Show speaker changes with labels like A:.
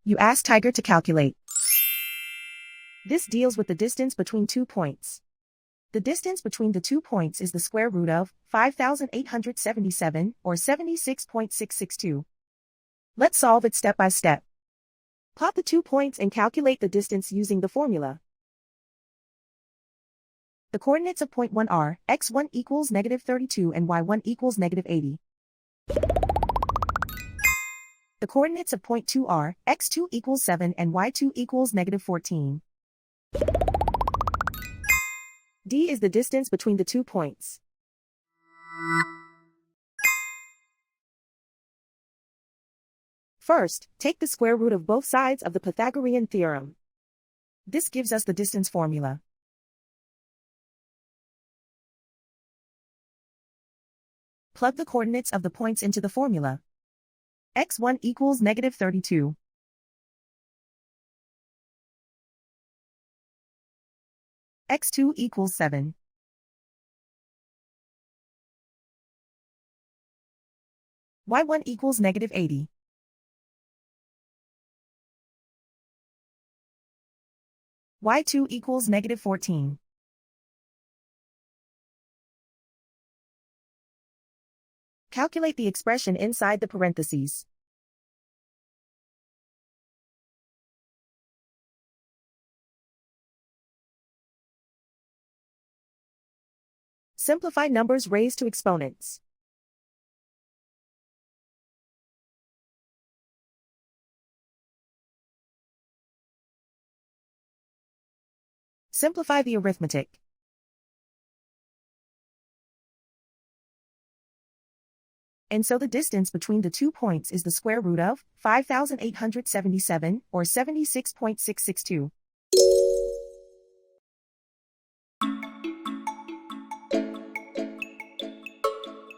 A: You ask Tiger to calculate. This deals with the distance between 2 points. The distance between the 2 points is the square root of 5,877, or 76.662. Let's solve it step by step. Plot the 2 points and calculate the distance using the formula. The coordinates of point 1 are x1 equals -32 and y1 equals -80. The coordinates of point 2 are x2 equals 7 and y2 equals -14. D is the distance between the 2 points. First, take the square root of both sides of the Pythagorean theorem. This gives us the distance formula. Plug the coordinates of the points into the formula. x1 equals -32. x2 equals 7. y1 equals -80. y2 equals -14. Calculate the expression inside the parentheses. Simplify numbers raised to exponents. Simplify the arithmetic. And so the distance between the 2 points is the square root of 5,877, or 76.662.